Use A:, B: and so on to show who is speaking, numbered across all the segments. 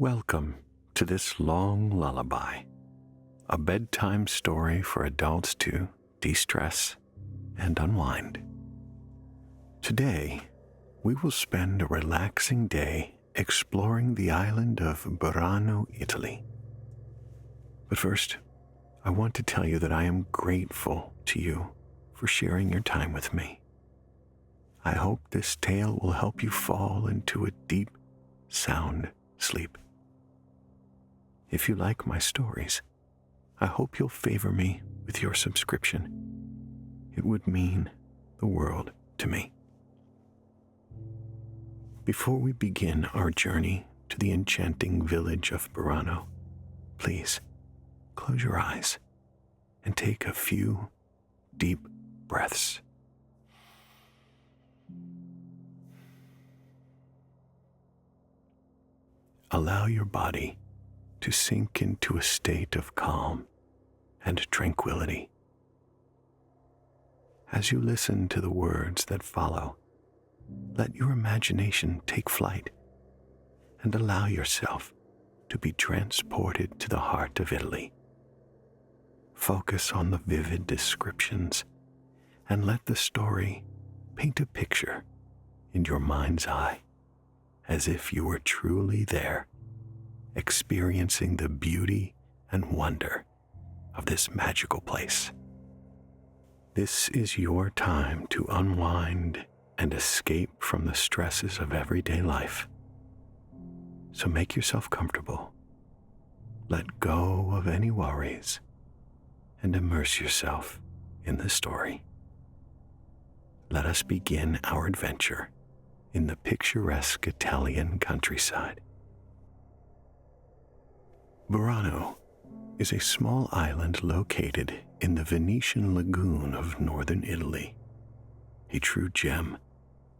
A: Welcome to this long lullaby, a bedtime story for adults to de-stress and unwind. Today, we will spend a relaxing day exploring the island of Burano, Italy. But first, I want to tell you that I am grateful to you for sharing your time with me. I hope this tale will help you fall into a deep, sound sleep. If you like my stories, I hope you'll favor me with your subscription. It would mean the world to me. Before we begin our journey to the enchanting village of Burano, please close your eyes and take a few deep breaths. Allow your body to sink into a state of calm and tranquility. As you listen to the words that follow, let your imagination take flight and allow yourself to be transported to the heart of Italy. Focus on the vivid descriptions and let the story paint a picture in your mind's eye, as if you were truly there, experiencing the beauty and wonder of this magical place. This is your time to unwind and escape from the stresses of everyday life. So make yourself comfortable, let go of any worries, and immerse yourself in the story. Let us begin our adventure in the picturesque Italian countryside. Burano is a small island located in the Venetian lagoon of northern Italy, a true gem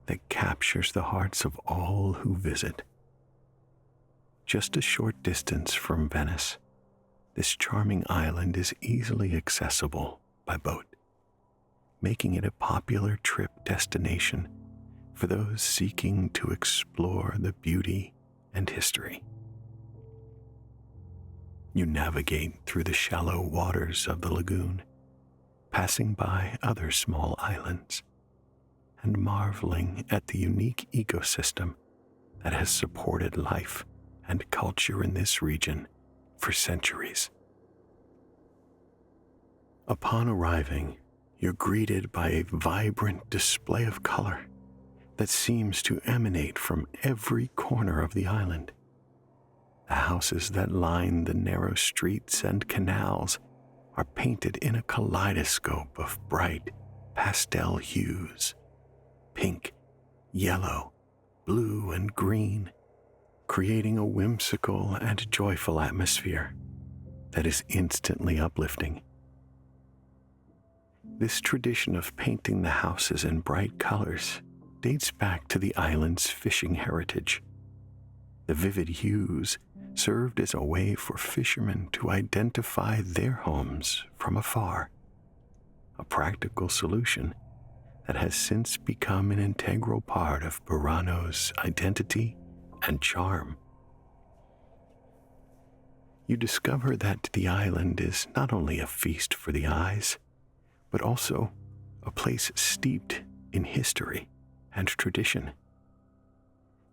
A: that captures the hearts of all who visit. Just a short distance from Venice, this charming island is easily accessible by boat, making it a popular trip destination for those seeking to explore the beauty and history. You navigate through the shallow waters of the lagoon, passing by other small islands, and marveling at the unique ecosystem that has supported life and culture in this region for centuries. Upon arriving, you're greeted by a vibrant display of color that seems to emanate from every corner of the island. The houses that line the narrow streets and canals are painted in a kaleidoscope of bright pastel hues: pink, yellow, blue, and green, creating a whimsical and joyful atmosphere that is instantly uplifting. This tradition of painting the houses in bright colors dates back to the island's fishing heritage. The vivid hues served as a way for fishermen to identify their homes from afar, a practical solution that has since become an integral part of Burano's identity and charm. You discover that the island is not only a feast for the eyes, but also a place steeped in history and tradition.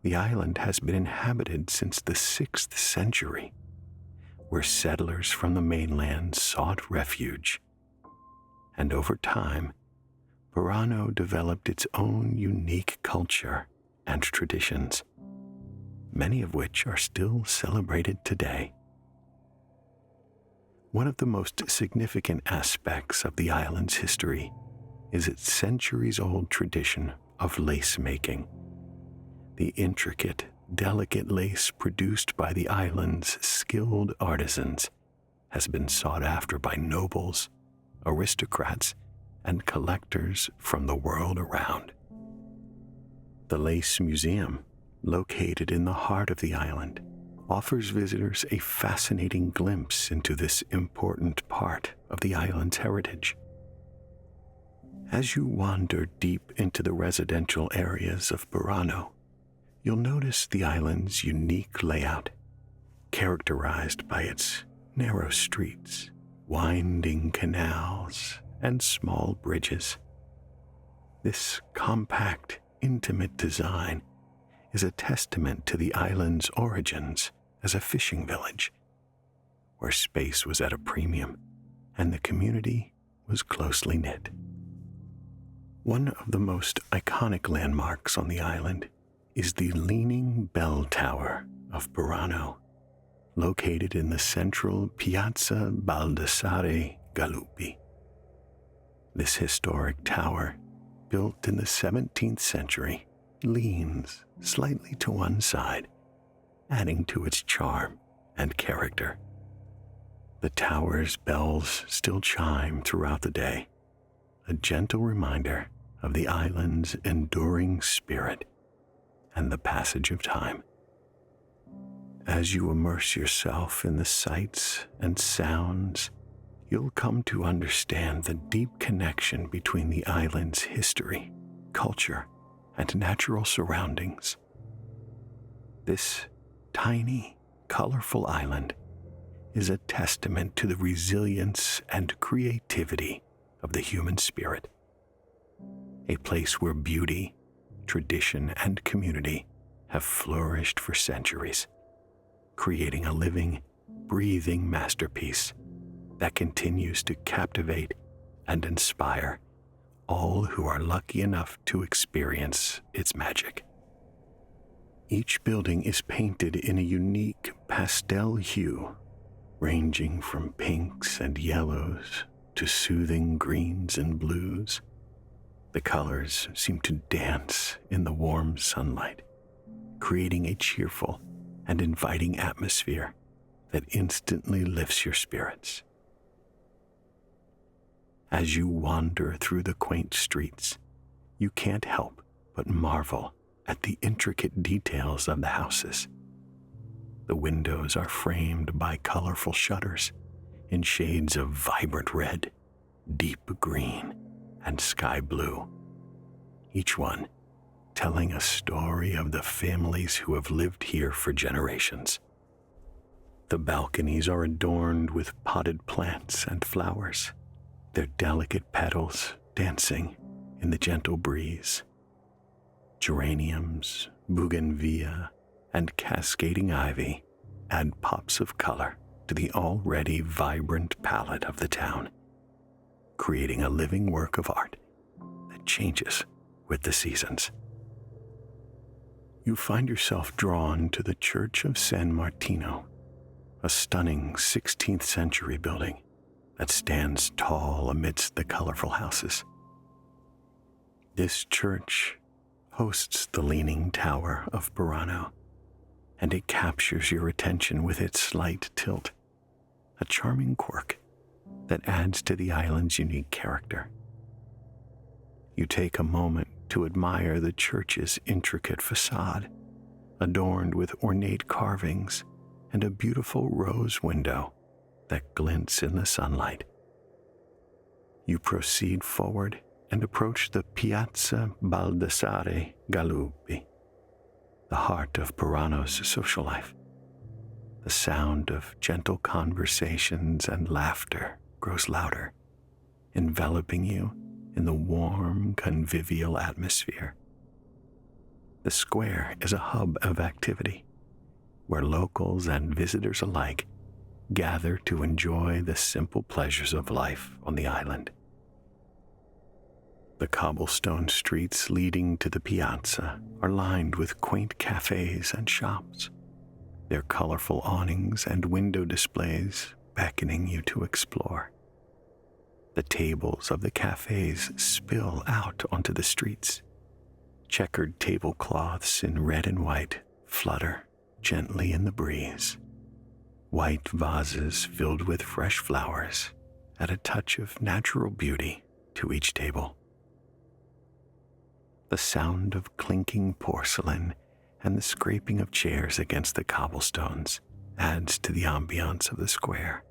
A: The island has been inhabited since the 6th century, where settlers from the mainland sought refuge. And over time, Burano developed its own unique culture and traditions, many of which are still celebrated today. One of the most significant aspects of the island's history is its centuries-old tradition of lace making. The intricate, delicate lace produced by the island's skilled artisans has been sought after by nobles, aristocrats, and collectors from the world around. The Lace Museum, located in the heart of the island, offers visitors a fascinating glimpse into this important part of the island's heritage. As you wander deep into the residential areas of Burano, you'll notice the island's unique layout characterized by its narrow streets, winding canals, and small bridges. This compact, intimate design is a testament to the island's origins as a fishing village, where space was at a premium and the community was closely knit. One of the most iconic landmarks on the island is the Leaning Bell Tower of Burano, located in the central Piazza Baldassare Galuppi. This historic tower, built in the 17th century, leans slightly to one side, adding to its charm and character. The tower's bells still chime throughout the day, a gentle reminder of the island's enduring spirit and the passage of time. As you immerse yourself in the sights and sounds, you'll come to understand the deep connection between the island's history, culture, and natural surroundings. This tiny, colorful island is a testament to the resilience and creativity of the human spirit. A place where beauty, tradition, and community have flourished for centuries, creating a living, breathing masterpiece that continues to captivate and inspire all who are lucky enough to experience its magic. Each building is painted in a unique pastel hue, ranging from pinks and yellows to soothing greens and blues. The colors seem to dance in the warm sunlight, creating a cheerful and inviting atmosphere that instantly lifts your spirits. As you wander through the quaint streets, you can't help but marvel at the intricate details of the houses. The windows are framed by colorful shutters in shades of vibrant red, deep green, and sky blue, each one telling a story of the families who have lived here for generations. The balconies are adorned with potted plants and flowers, their delicate petals dancing in the gentle breeze. Geraniums, bougainvillea, and cascading ivy add pops of color to the already vibrant palette of the town, creating a living work of art that changes with the seasons. You find yourself drawn to the Church of San Martino, a stunning 16th century building that stands tall amidst the colorful houses. This church hosts the Leaning Tower of Burano, and it captures your attention with its slight tilt, a charming quirk that adds to the island's unique character. You take a moment to admire the church's intricate facade, adorned with ornate carvings and a beautiful rose window that glints in the sunlight. You proceed forward and approach the Piazza Baldassare Galuppi, the heart of Burano's social life. The sound of gentle conversations and laughter grows louder, enveloping you in the warm, convivial atmosphere. The square is a hub of activity, where locals and visitors alike gather to enjoy the simple pleasures of life on the island. The cobblestone streets leading to the piazza are lined with quaint cafes and shops, their colorful awnings and window displays beckoning you to explore. The tables of the cafes spill out onto the streets. Checkered tablecloths in red and white flutter gently in the breeze. White vases filled with fresh flowers add a touch of natural beauty to each table. The sound of clinking porcelain and the scraping of chairs against the cobblestones adds to the ambiance of the square.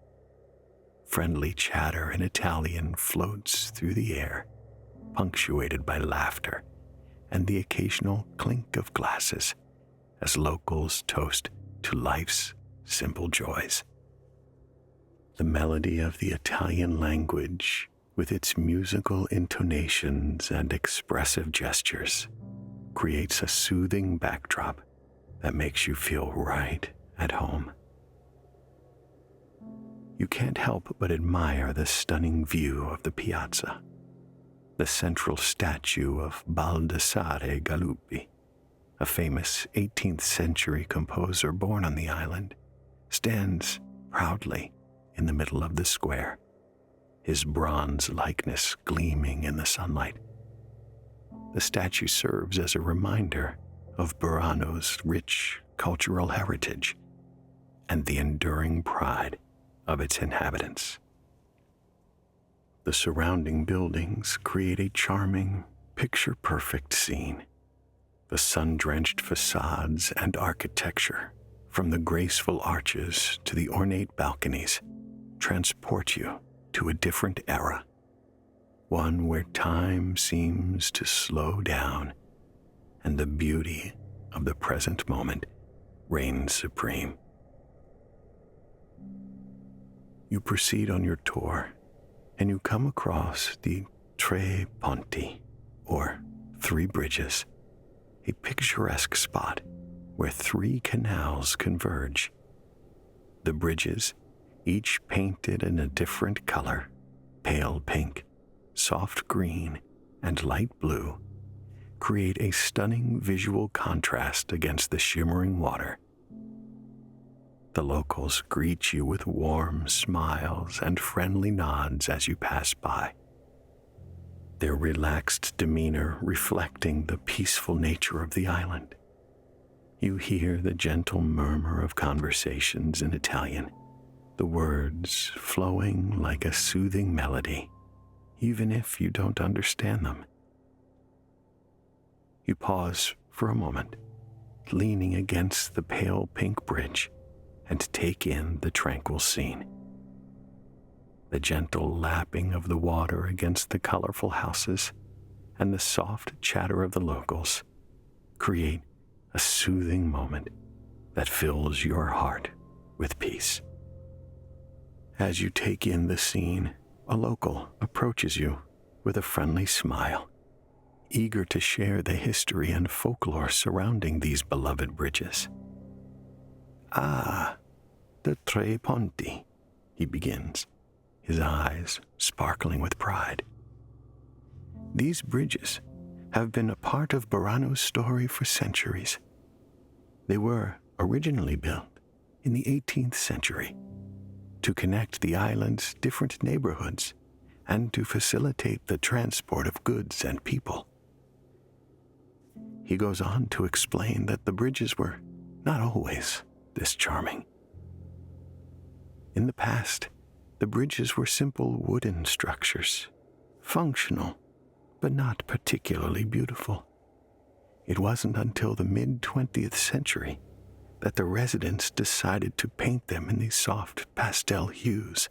A: Friendly chatter in Italian floats through the air, punctuated by laughter and the occasional clink of glasses as locals toast to life's simple joys. The melody of the Italian language, with its musical intonations and expressive gestures, creates a soothing backdrop that makes you feel right at home. You can't help but admire the stunning view of the piazza. The central statue of Baldassare Galuppi, a famous 18th century composer born on the island, stands proudly in the middle of the square, his bronze likeness gleaming in the sunlight. The statue serves as a reminder of Burano's rich cultural heritage and the enduring pride of its inhabitants. The surrounding buildings create a charming, picture-perfect scene. The sun-drenched facades and architecture, from the graceful arches to the ornate balconies, transport you to a different era, one where time seems to slow down and the beauty of the present moment reigns supreme. You proceed on your tour, and you come across the Tre Ponti, or Three Bridges, a picturesque spot where three canals converge. The bridges, each painted in a different color, pale pink, soft green, and light blue, create a stunning visual contrast against the shimmering water. The locals greet you with warm smiles and friendly nods as you pass by, their relaxed demeanor reflecting the peaceful nature of the island. You hear the gentle murmur of conversations in Italian, the words flowing like a soothing melody, even if you don't understand them. You pause for a moment, leaning against the pale pink bridge, and take in the tranquil scene. The gentle lapping of the water against the colorful houses and the soft chatter of the locals create a soothing moment that fills your heart with peace. As you take in the scene, a local approaches you with a friendly smile, eager to share the history and folklore surrounding these beloved bridges. "Ah, the Tre Ponti," he begins, his eyes sparkling with pride. "These bridges have been a part of Burano's story for centuries. They were originally built in the 18th century to connect the island's different neighborhoods and to facilitate the transport of goods and people." He goes on to explain that the bridges were not always this charming. In the past, the bridges were simple wooden structures, functional, but not particularly beautiful. It wasn't until the mid-20th century that the residents decided to paint them in these soft pastel hues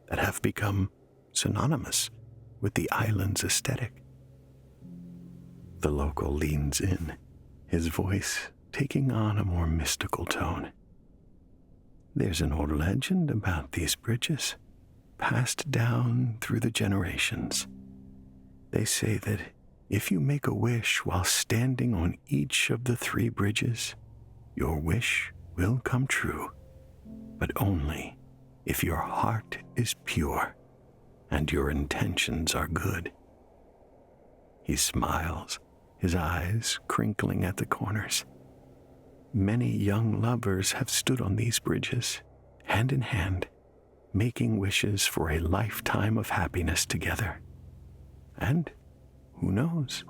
A: that have become synonymous with the island's aesthetic. The local leans in, his voice taking on a more mystical tone. "There's an old legend about these bridges, passed down through the generations. They say that if you make a wish while standing on each of the three bridges, your wish will come true, but only if your heart is pure and your intentions are good." He smiles, his eyes crinkling at the corners. Many young lovers have stood on these bridges, hand in hand, making wishes for a lifetime of happiness together. And, who knows,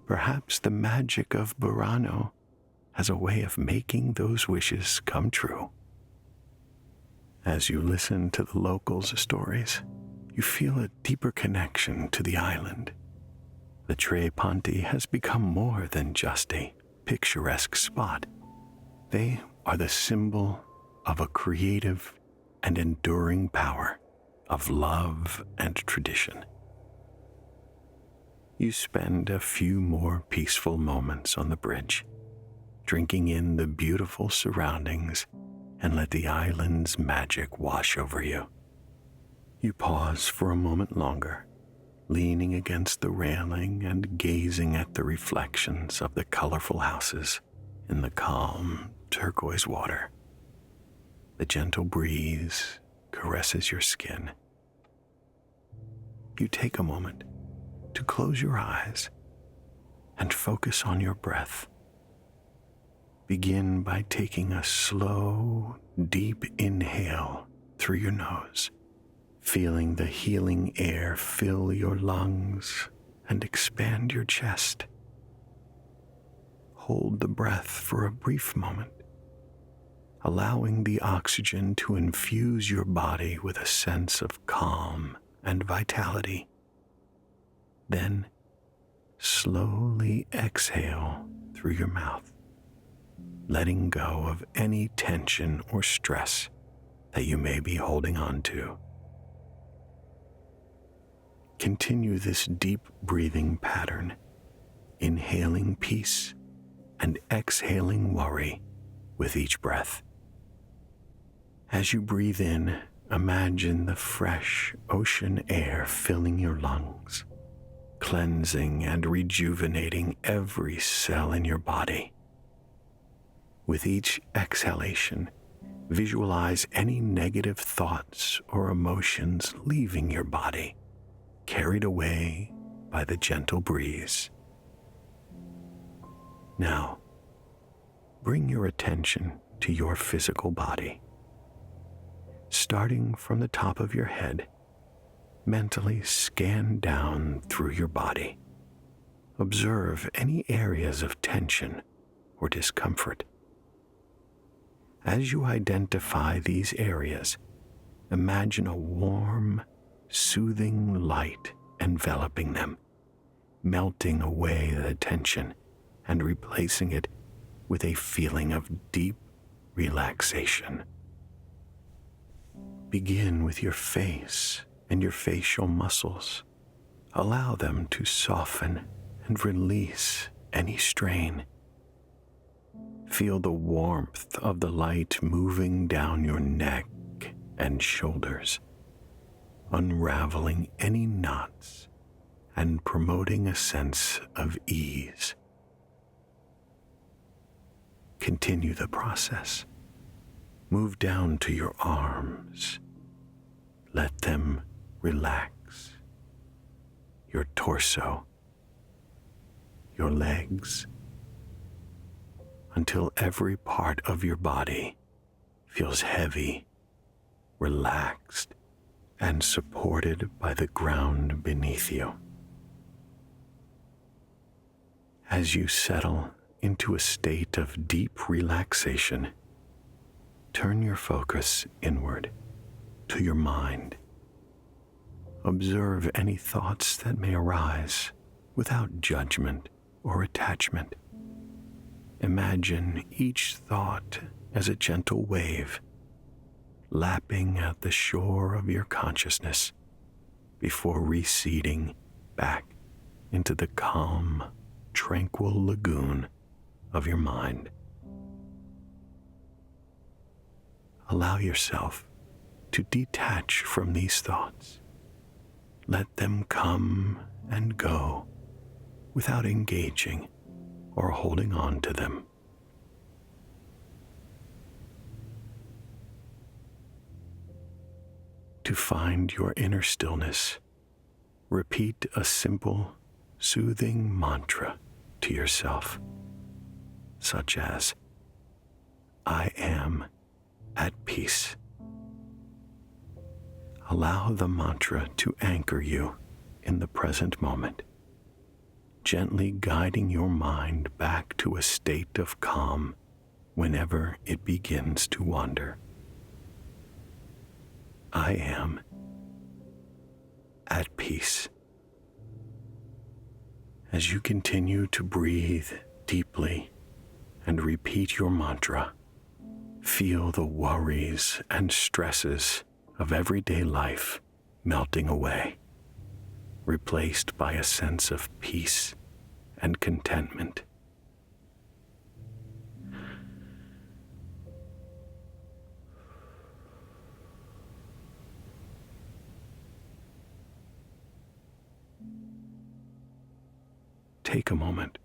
A: perhaps the magic of Burano has a way of making those wishes come true. As you listen to the locals' stories, you feel a deeper connection to the island. The Tre Ponti has become more than just a picturesque spot. They are the symbol of a creative and enduring power of love and tradition. You spend a few more peaceful moments on the bridge, drinking in the beautiful surroundings and let the island's magic wash over you. You pause for a moment longer, leaning against the railing and gazing at the reflections of the colorful houses in the calm turquoise water. The gentle breeze caresses your skin. You take a moment to close your eyes and focus on your breath. Begin by taking a slow, deep inhale through your nose, feeling the healing air fill your lungs and expand your chest. Hold the breath for a brief moment, allowing the oxygen to infuse your body with a sense of calm and vitality. Then, slowly exhale through your mouth, letting go of any tension or stress that you may be holding on to. Continue this deep breathing pattern, inhaling peace and exhaling worry with each breath. As you breathe in, imagine the fresh ocean air filling your lungs, cleansing and rejuvenating every cell in your body. With each exhalation, visualize any negative thoughts or emotions leaving your body, carried away by the gentle breeze. Now, bring your attention to your physical body. Starting from the top of your head, mentally scan down through your body. Observe any areas of tension or discomfort. As you identify these areas, imagine a warm, soothing light enveloping them, melting away the tension and replacing it with a feeling of deep relaxation. Begin with your face and your facial muscles. Allow them to soften and release any strain. Feel the warmth of the light moving down your neck and shoulders, unraveling any knots and promoting a sense of ease. Continue the process. Move down to your arms. Let them relax. Your torso, your legs, until every part of your body feels heavy, relaxed, and supported by the ground beneath you. As you settle into a state of deep relaxation, turn your focus inward to your mind. Observe any thoughts that may arise without judgment or attachment. Imagine each thought as a gentle wave lapping at the shore of your consciousness before receding back into the calm, tranquil lagoon of your mind. Allow yourself to detach from these thoughts. Let them come and go without engaging or holding on to them. To find your inner stillness, repeat a simple, soothing mantra to yourself, such as, "I am at peace." Allow the mantra to anchor you in the present moment, gently guiding your mind back to a state of calm whenever it begins to wander. I am at peace. As you continue to breathe deeply and repeat your mantra, feel the worries and stresses of everyday life melting away, replaced by a sense of peace and contentment. take a moment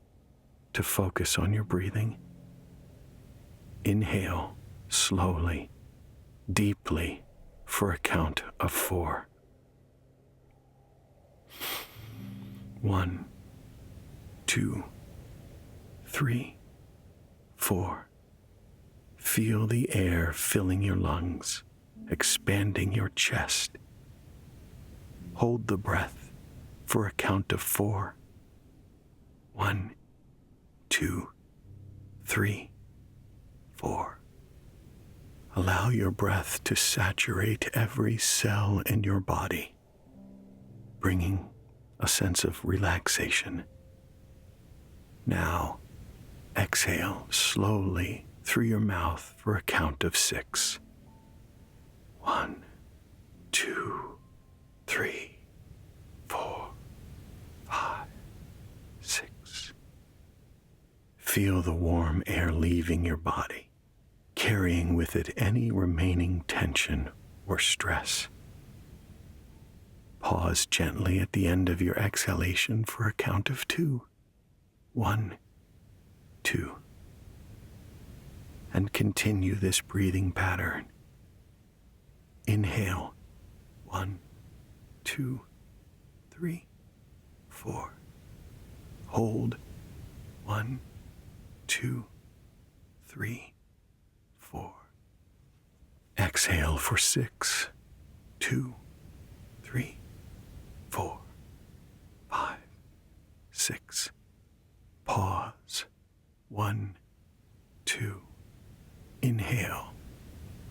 A: to focus on your breathing. Inhale slowly, deeply for a count of 4. 1, 2, 3, 4. Feel the air filling your lungs, expanding your chest. Hold the breath for a count of 4. 1, 2, 3, 4. Allow your breath to saturate every cell in your body, bringing a sense of relaxation. Now, exhale slowly through your mouth for a count of 6. 1, 2, 3, 4, 5, 6. Feel the warm air leaving your body, carrying with it any remaining tension or stress. Pause gently at the end of your exhalation for a count of 2. 1, 2. And continue this breathing pattern. Inhale. 1, 2, 3, 4. Hold. 1, 2, 3, 4. Exhale for 6, 2, 3, 4, 5, 6. Pause. 1, 2. Inhale.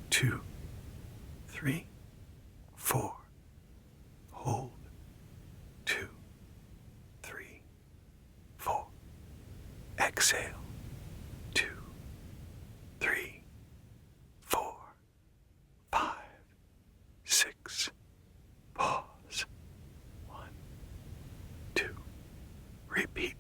A: 2, 3, 4. Hold. 2, 3, 4. Exhale. 2, 3, 4, 5, 6. Pause. 1, 2. Repeat.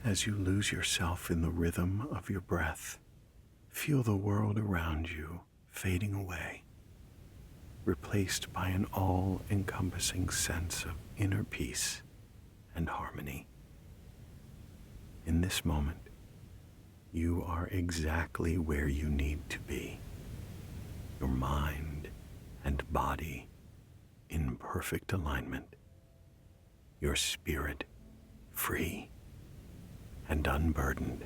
A: As you lose yourself in the rhythm of your breath, feel the world around you fading away, replaced by an all-encompassing sense of inner peace and harmony. In this moment, you are exactly where you need to be, your mind and body in perfect alignment, your spirit free and unburdened.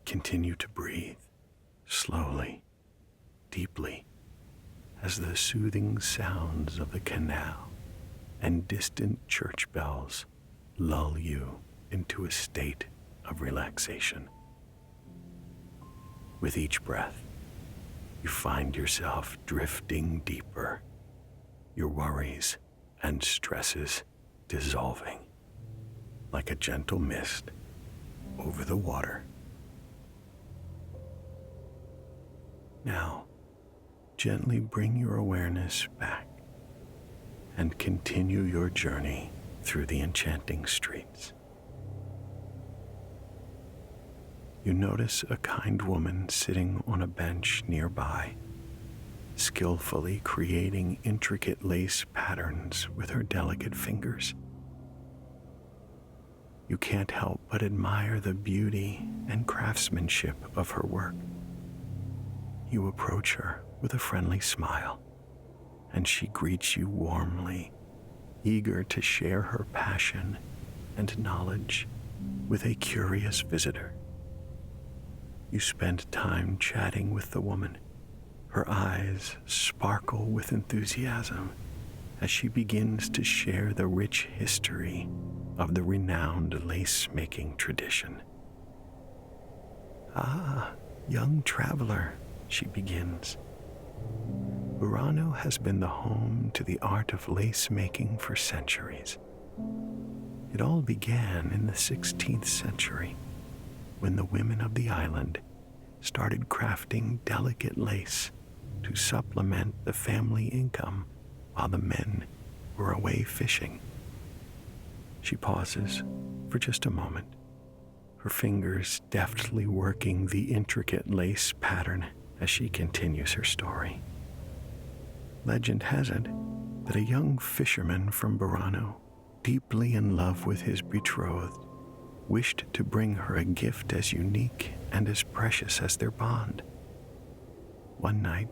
A: Continue to breathe slowly, deeply, as the soothing sounds of the canal and distant church bells lull you into a state of relaxation. With each breath, you find yourself drifting deeper, your worries and stresses dissolving like a gentle mist over the water. Now, gently bring your awareness back and continue your journey through the enchanting streets. You notice a kind woman sitting on a bench nearby, skillfully creating intricate lace patterns with her delicate fingers. You can't help but admire the beauty and craftsmanship of her work. You approach her with a friendly smile, and she greets you warmly, eager to share her passion and knowledge with a curious visitor. You spend time chatting with the woman. Her eyes sparkle with enthusiasm as she begins to share the rich history of the renowned lace-making tradition. "Ah, young traveler," she begins. "Burano has been the home to the art of lace-making for centuries. It all began in the 16th century, when the women of the island started crafting delicate lace to supplement the family income while the men were away fishing. She pauses for just a moment, her fingers deftly working the intricate lace pattern as she continues her story. Legend has it that a young fisherman from Burano, deeply in love with his betrothed, wished to bring her a gift as unique and as precious as their bond. One night,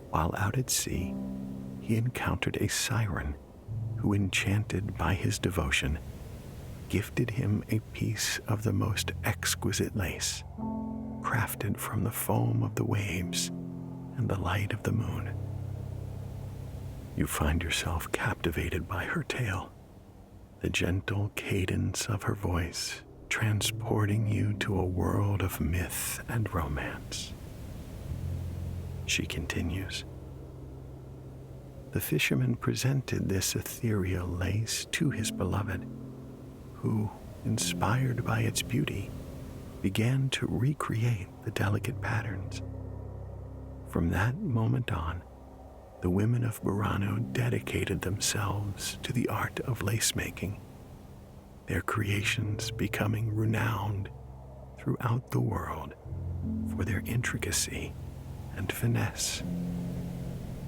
A: while out at sea, he encountered a siren who, enchanted by his devotion, gifted him a piece of the most exquisite lace, crafted from the foam of the waves and the light of the moon. You find yourself captivated by her tale, the gentle cadence of her voice transporting you to a world of myth and romance. She continues. The fisherman presented this ethereal lace to his beloved, who, inspired by its beauty, began to recreate the delicate patterns. From that moment on, the women of Burano dedicated themselves to the art of lace making, their creations becoming renowned throughout the world for their intricacy and finesse.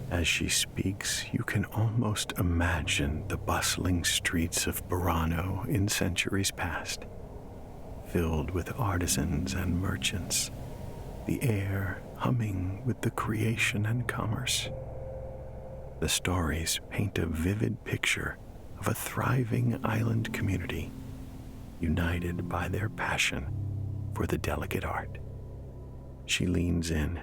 A: As she speaks, you can almost imagine the bustling streets of Burano in centuries past, filled with artisans and merchants, the air humming with the creation and commerce. The stories paint a vivid picture of a thriving island community, united by their passion for the delicate art. She leans in.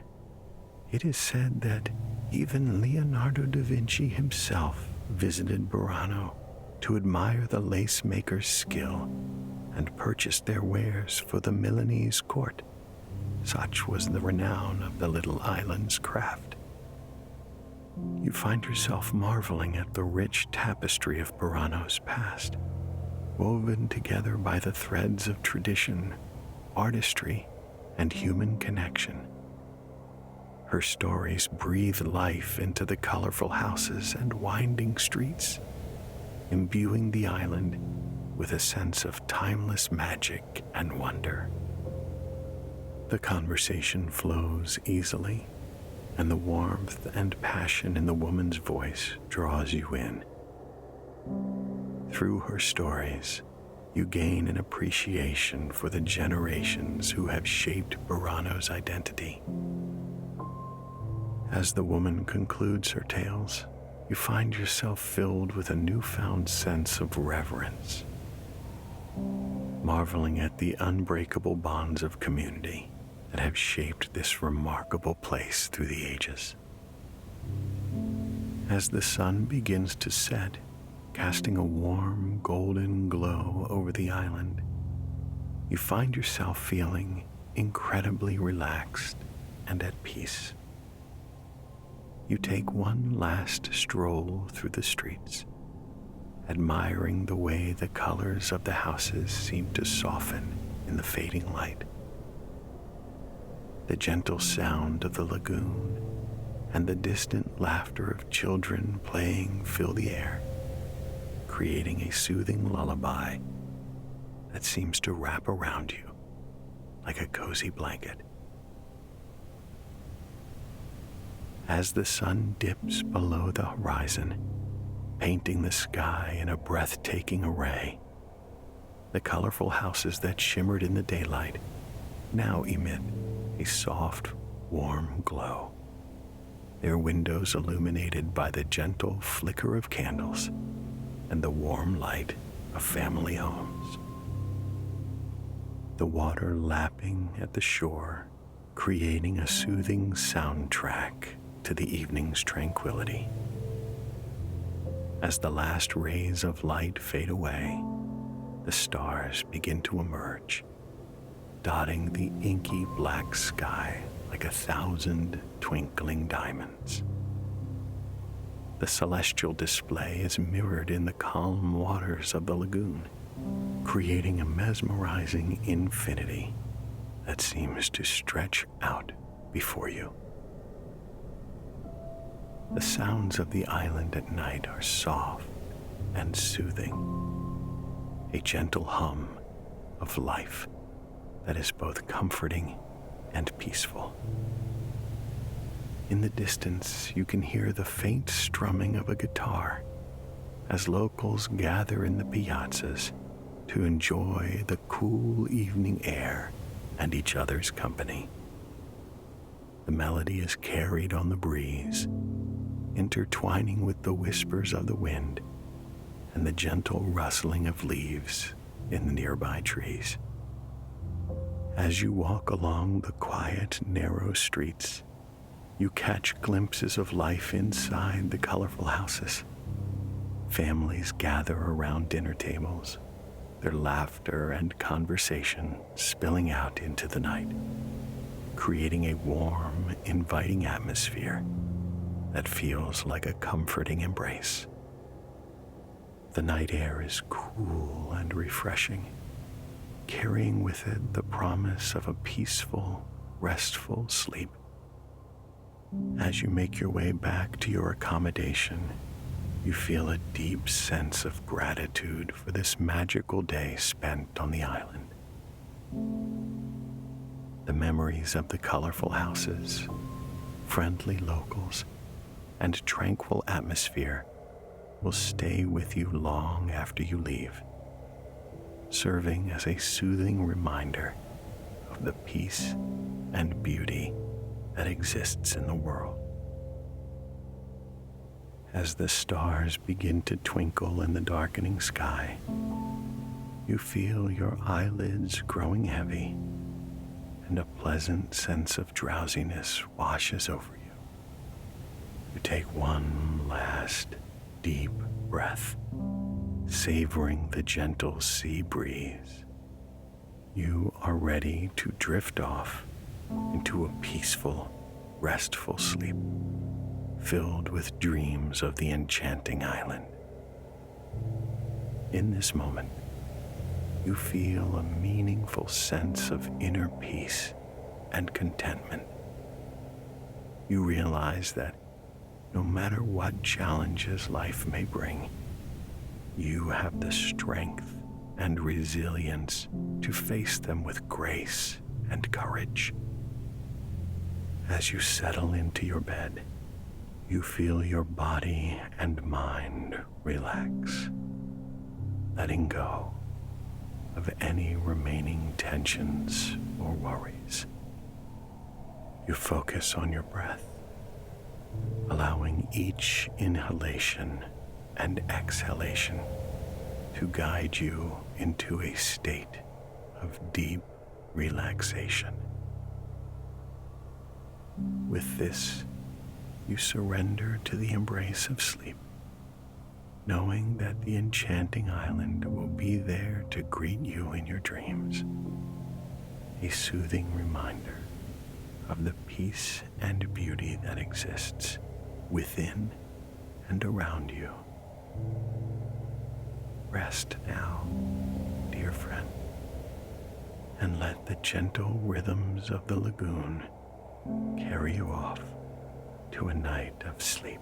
A: It is said that even Leonardo da Vinci himself visited Burano to admire the lace maker's skill and purchased their wares for the Milanese court. Such was the renown of the little island's craft. You find yourself marveling at the rich tapestry of Burano's past, woven together by the threads of tradition, artistry, and human connection. Her stories breathe life into the colorful houses and winding streets, imbuing the island with a sense of timeless magic and wonder. The conversation flows easily, and the warmth and passion in the woman's voice draws you in. Through her stories, you gain an appreciation for the generations who have shaped Burano's identity. As the woman concludes her tales, you find yourself filled with a newfound sense of reverence, marveling at the unbreakable bonds of community that have shaped this remarkable place through the ages. As the sun begins to set, casting a warm golden glow over the island, you find yourself feeling incredibly relaxed and at peace. You take one last stroll through the streets, admiring the way the colors of the houses seem to soften in the fading light. The gentle sound of the lagoon and the distant laughter of children playing fill the air, creating a soothing lullaby that seems to wrap around you like a cozy blanket. As the sun dips below the horizon, painting the sky in a breathtaking array, the colorful houses that shimmered in the daylight now emit a soft, warm glow, their windows illuminated by the gentle flicker of candles and the warm light of family homes. The water lapping at the shore, creating a soothing soundtrack to the evening's tranquility. As the last rays of light fade away, the stars begin to emerge, dotting the inky black sky like 1,000 twinkling diamonds. The The celestial display is mirrored in the calm waters of the lagoon, creating a mesmerizing infinity that seems to stretch out before you. The sounds of the island at night are soft and soothing, a gentle hum of life that is both comforting and peaceful. In the distance, you can hear the faint strumming of a guitar as locals gather in the piazzas to enjoy the cool evening air and each other's company. The melody is carried on the breeze, intertwining with the whispers of the wind and the gentle rustling of leaves in the nearby trees. As you walk along the quiet, narrow streets, you catch glimpses of life inside the colorful houses. Families gather around dinner tables, their laughter and conversation spilling out into the night, creating a warm, inviting atmosphere that feels like a comforting embrace. The night air is cool and refreshing, carrying with it the promise of a peaceful, restful sleep. As you make your way back to your accommodation, you feel a deep sense of gratitude for this magical day spent on the island. The memories of the colorful houses, friendly locals, and tranquil atmosphere will stay with you long after you leave, serving as a soothing reminder of the peace and beauty that exists in the world. As the stars begin to twinkle in the darkening sky, you feel your eyelids growing heavy and a pleasant sense of drowsiness washes over you. You take one last deep breath, savoring the gentle sea breeze. You are ready to drift off into a peaceful, restful sleep, filled with dreams of the enchanting island. In this moment, you feel a meaningful sense of inner peace and contentment. You realize that no matter what challenges life may bring, you have the strength and resilience to face them with grace and courage. As you settle into your bed, you feel your body and mind relax, letting go of any remaining tensions or worries. You focus on your breath, allowing each inhalation and exhalation to guide you into a state of deep relaxation. With this, you surrender to the embrace of sleep, knowing that the enchanting island will be there to greet you in your dreams, a soothing reminder of the peace and beauty that exists within and around you. Rest now, dear friend, and let the gentle rhythms of the lagoon carry you off to a night of sleep.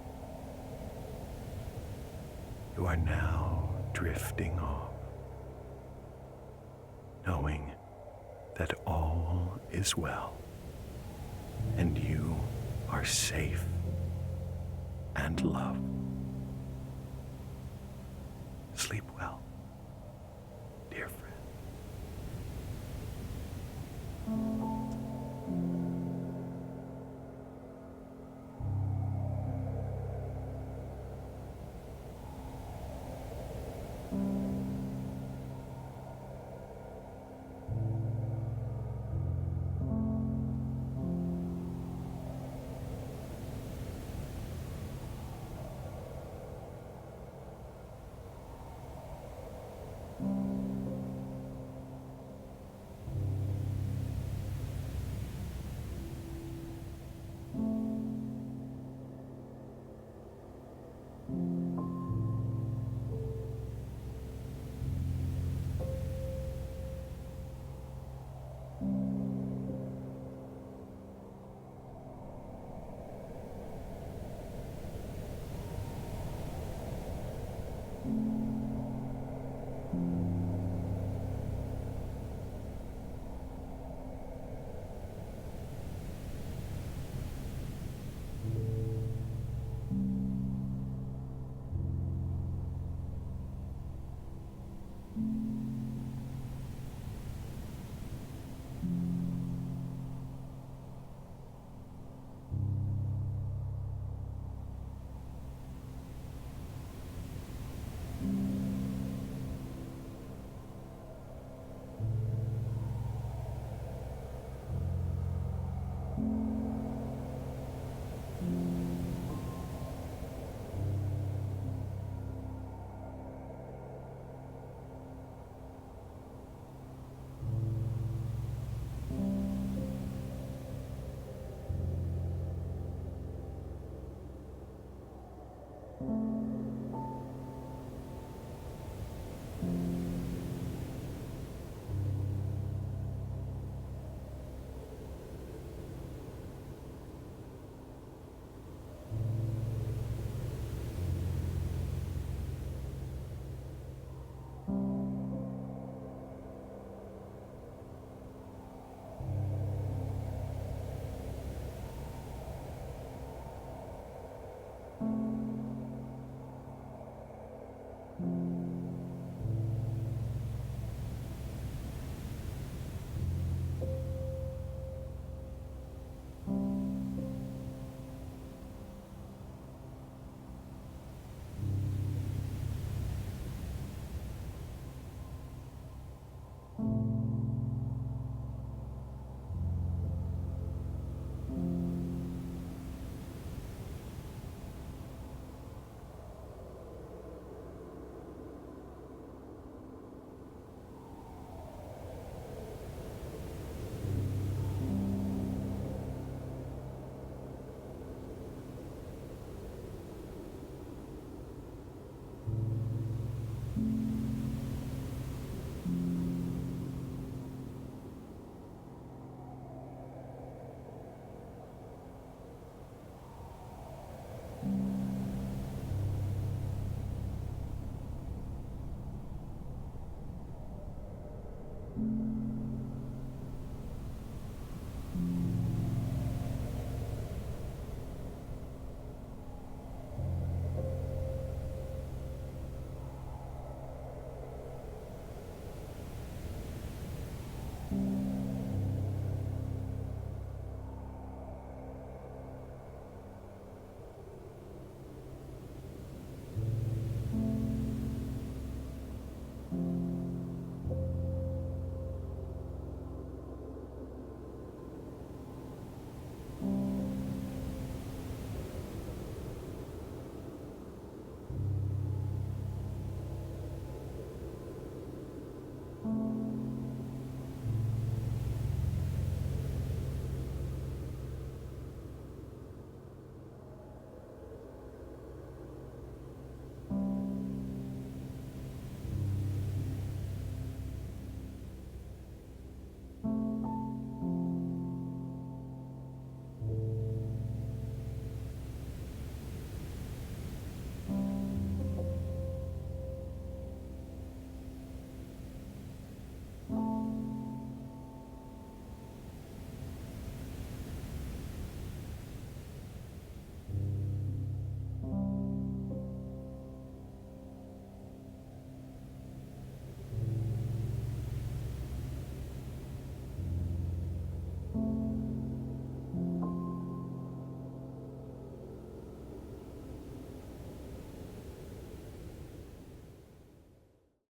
A: You are now drifting off, knowing that all is well and you are safe and loved. Sleep well.